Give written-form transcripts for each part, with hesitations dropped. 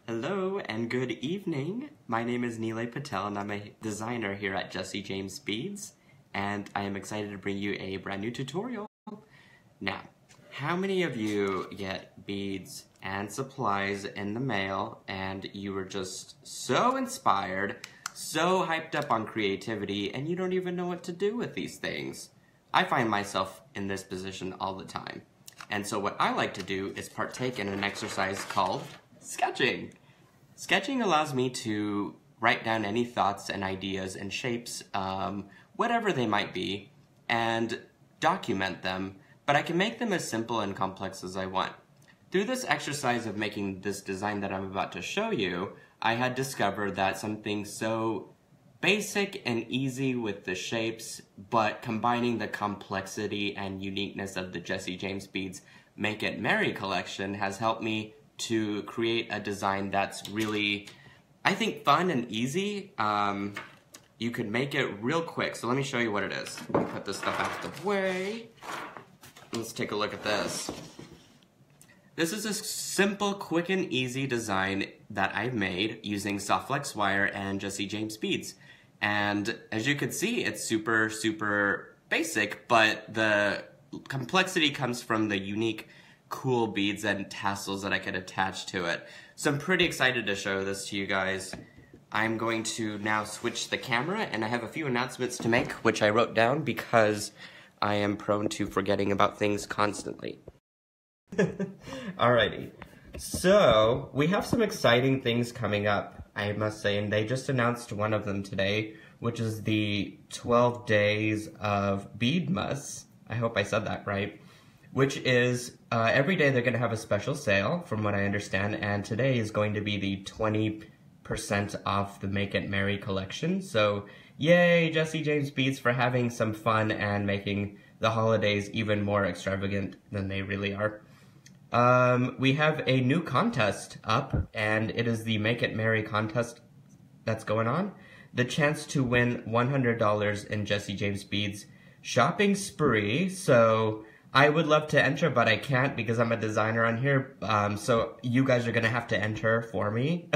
Hello and good evening. My name is Nealay Patel and I'm a designer here at Jesse James Beads, and I am excited to bring you a brand new tutorial. Now, how many of you get beads and supplies in the mail and you were just so inspired, so hyped up on creativity, and you don't even know what to do with these things? I find myself in this position all the time. And so what I like to do is partake in an exercise called sketching. Sketching allows me to write down any thoughts and ideas and shapes, whatever they might be, and document them, but I can make them as simple and complex as I want. Through this exercise of making this design that I'm about to show you, I had discovered that something so basic and easy with the shapes, but combining the complexity and uniqueness of the Jesse James Beads Make It Merry collection has helped me to create a design that's really, I think, fun and easy. You could make it real quick, so let me show you what it is. Let me put this stuff out of the way. Let's take a look at this. This is a simple, quick, and easy design that I've made using soft flex wire and Jesse James beads. And as you can see, it's super, super basic, but the complexity comes from the unique, cool beads and tassels that I could attach to it. So I'm pretty excited to show this to you guys. I'm going to now switch the camera, and I have a few announcements to make, which I wrote down because I am prone to forgetting about things constantly. Alrighty, so we have some exciting things coming up, I must say, and they just announced one of them today, which is the 12 days of Beadmas. I hope I said that right. Which is, every day they're going to have a special sale, from what I understand, and today is going to be the 20% off the Make It Merry collection. So, yay, Jesse James Beads for having some fun and making the holidays even more extravagant than they really are. We have a new contest up, and it is the Make It Merry contest that's going on. The chance to win $100 in Jesse James Beads shopping spree. So I would love to enter, but I can't because I'm a designer on here, so you guys are going to have to enter for me.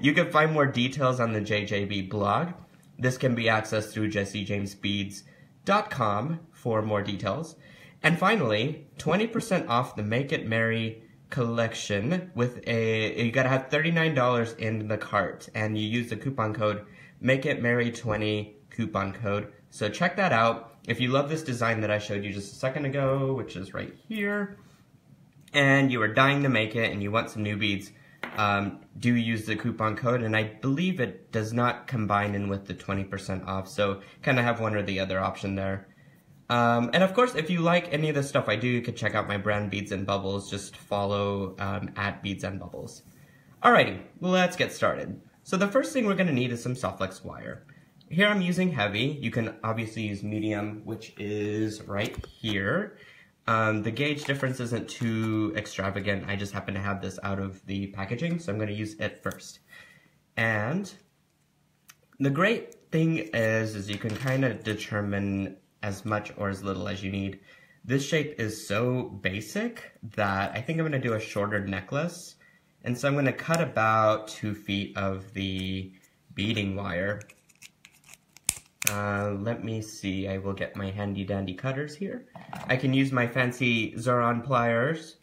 You can find more details on the JJB blog. This can be accessed through jessejamesbeads.com for more details. And finally, 20% off the Make It Merry collection with you gotta have $39 in the cart, and you use the coupon code MakeItMerry20 coupon code. So check that out. If you love this design that I showed you just a second ago, which is right here, and you are dying to make it and you want some new beads, do use the coupon code, and I believe it does not combine in with the 20% off, so kind of have one or the other option there. And of course, if you like any of the stuff I do, you can check out my brand Beads and Bubbles. Just follow at Beads and Bubbles. Alrighty, let's get started. So the first thing we're going to need is some soft flex wire. Here I'm using heavy. You can obviously use medium, which is right here. The gauge difference isn't too extravagant. I just happen to have this out of the packaging, so I'm going to use it first. And the great thing is you can kind of determine as much or as little as you need. This shape is so basic that I think I'm going to do a shorter necklace. And so I'm going to cut about 2 feet of the beading wire. Let me see, I will get my handy dandy cutters here. I can use my fancy Xuron pliers.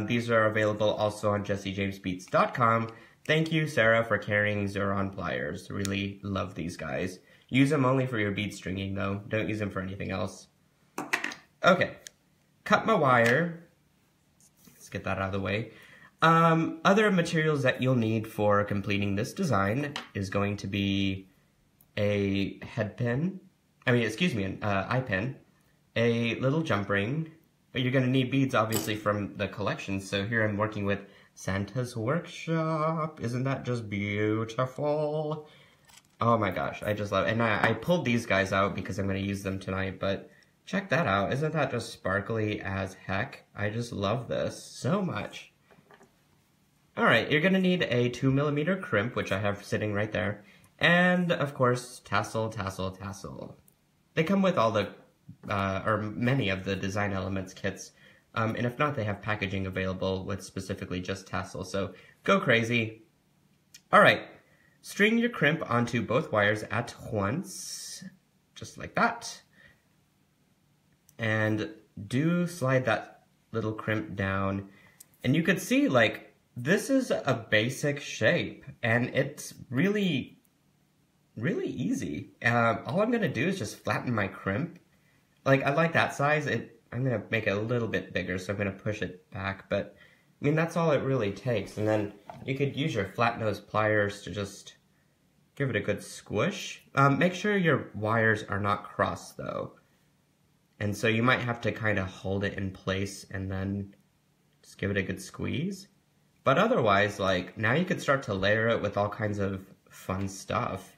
These are available also on jessejamesbeads.com. Thank you, Sarah, for carrying Xuron pliers. Really love these guys. Use them only for your bead stringing, though. Don't use them for anything else. Okay, cut my wire. Let's get that out of the way. Other materials that you'll need for completing this design is going to be a eye pin, a little jump ring. You're going to need beads, obviously, from the collection. So here I'm working with Santa's Workshop. Isn't that just beautiful? Oh my gosh, I just love it. And I pulled these guys out because I'm going to use them tonight, but check that out. Isn't that just sparkly as heck? I just love this so much. Alright, you're going to need a 2mm crimp, which I have sitting right there. And, of course, tassel, tassel, tassel. They come with all the, or many of the design elements kits. And if not, they have packaging available with specifically just tassels, so go crazy. All right, string your crimp onto both wires at once, just like that. And do slide that little crimp down. And you could see, like, this is a basic shape, and it's really, really easy. All I'm gonna do is just flatten my crimp. Like, I like that size. I'm gonna make it a little bit bigger, so I'm gonna push it back, but I mean, that's all it really takes. And then you could use your flat nose pliers to just give it a good squish. Make sure your wires are not crossed though. And so you might have to kind of hold it in place and then just give it a good squeeze. But otherwise, like, now you could start to layer it with all kinds of fun stuff.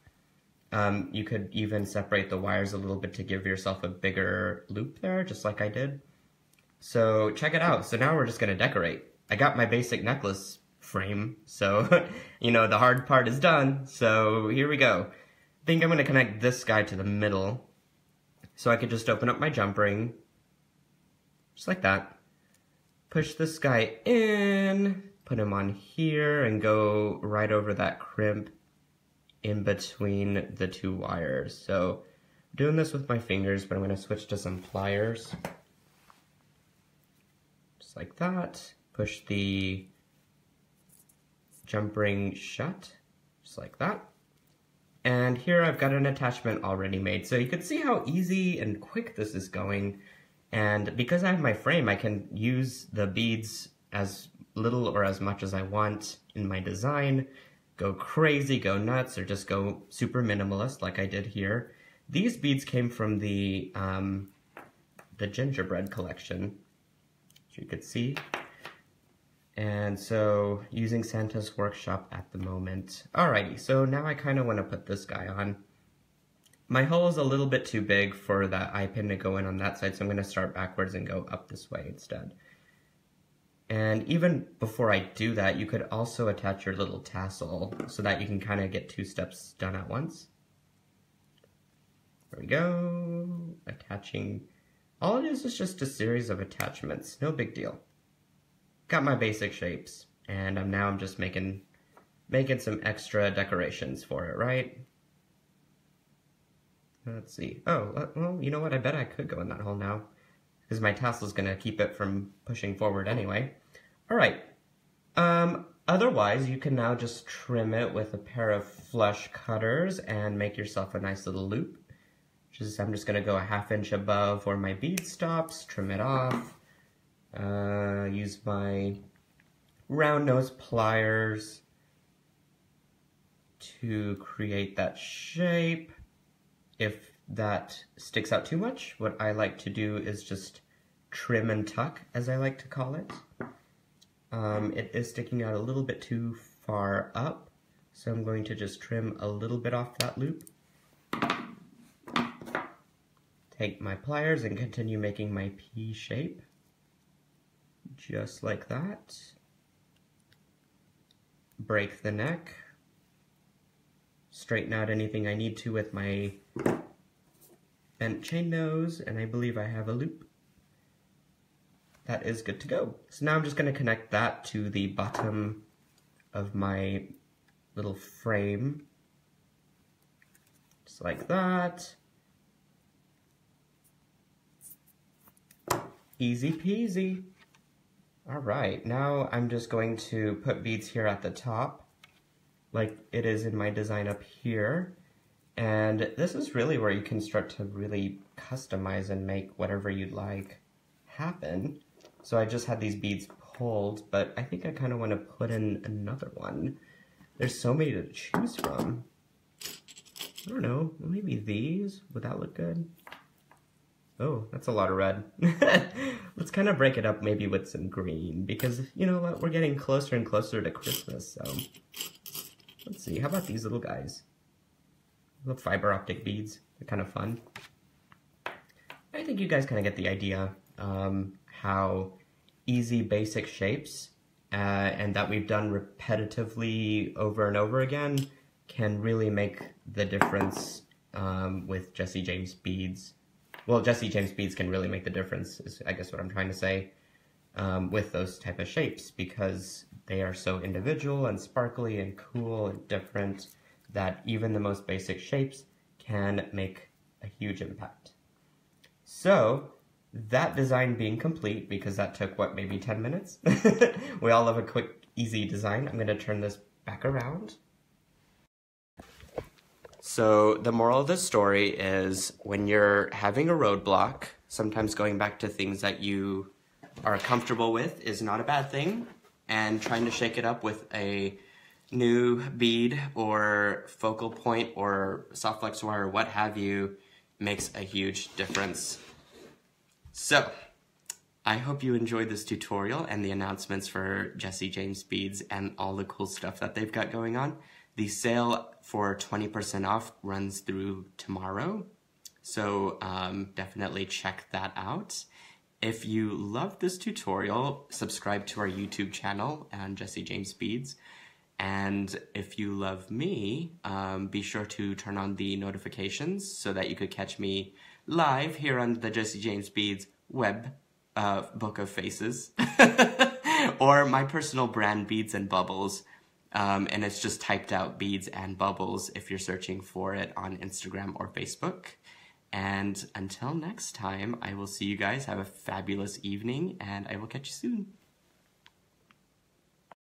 You could even separate the wires a little bit to give yourself a bigger loop there, just like I did. So check it out. So now we're just gonna decorate. I got my basic necklace frame, so, you know, the hard part is done. So here we go. I think I'm gonna connect this guy to the middle. So I could just open up my jump ring, just like that. Push this guy in, put him on here, and go right over that crimp in between the two wires. So I'm doing this with my fingers, but I'm going to switch to some pliers. Just like that. Push the jump ring shut, just like that. And here I've got an attachment already made. So you can see how easy and quick this is going. And because I have my frame, I can use the beads as little or as much as I want in my design. Go crazy, go nuts, or just go super minimalist like I did here. These beads came from the gingerbread collection, as you could see. And so using Santa's workshop at the moment. Alrighty, so now I kind of want to put this guy on. My hole is a little bit too big for that eye pin to go in on that side, so I'm going to start backwards and go up this way instead. And even before I do that, you could also attach your little tassel so that you can kind of get two steps done at once. There we go. Attaching. All it is just a series of attachments. No big deal. Got my basic shapes, and I'm just making some extra decorations for it, right? Let's see. Oh, well, you know what? I bet I could go in that hole now, because my tassel's gonna keep it from pushing forward anyway. All right. Otherwise, you can now just trim it with a pair of flush cutters and make yourself a nice little loop. I'm just gonna go a ½ inch above where my bead stops, trim it off. Use my round nose pliers to create that shape. If that sticks out too much, what I like to do is just trim and tuck, as I like to call it. It is sticking out a little bit too far up, so I'm going to just trim a little bit off that loop. Take my pliers and continue making my P shape, just like that. Break the neck. Straighten out anything I need to with my bent chain nose, and I believe I have a loop. That is good to go. So now I'm just going to connect that to the bottom of my little frame, just like that. Easy peasy. All right, now I'm just going to put beads here at the top, like it is in my design up here. And this is really where you can start to really customize and make whatever you'd like happen. So I just had these beads pulled, but I think I kind of want to put in another one. There's so many to choose from. I don't know, maybe these? Would that look good? Oh, that's a lot of red. Let's kind of break it up maybe with some green, because you know what, we're getting closer and closer to Christmas, so let's see, how about these little guys? Little fiber optic beads, they're kind of fun. I think you guys kind of get the idea, how easy basic shapes, and that we've done repetitively over and over again, can really make the difference with Jesse James beads. Well, Jesse James beads can really make the difference, is I guess what I'm trying to say. with those type of shapes because they are so individual and sparkly and cool and different that even the most basic shapes can make a huge impact. So that design being complete, because that took, what, maybe 10 minutes? We all love a quick, easy design. I'm going to turn this back around. So the moral of the story is when you're having a roadblock, sometimes going back to things that you are comfortable with is not a bad thing, and trying to shake it up with a new bead or focal point or soft flex wire or what have you makes a huge difference. So I hope you enjoyed this tutorial and the announcements for Jesse James Beads and all the cool stuff that they've got going on. The sale for 20% off runs through tomorrow, so definitely check that out. If you loved this tutorial, subscribe to our YouTube channel and Jesse James Beads. And if you love me, be sure to turn on the notifications so that you could catch me live here on the Jesse James Beads web book of faces, or my personal brand, Beads and Bubbles. And it's just typed out Beads and Bubbles if you're searching for it on Instagram or Facebook. And until next time, I will see you guys. Have a fabulous evening, and I will catch you soon.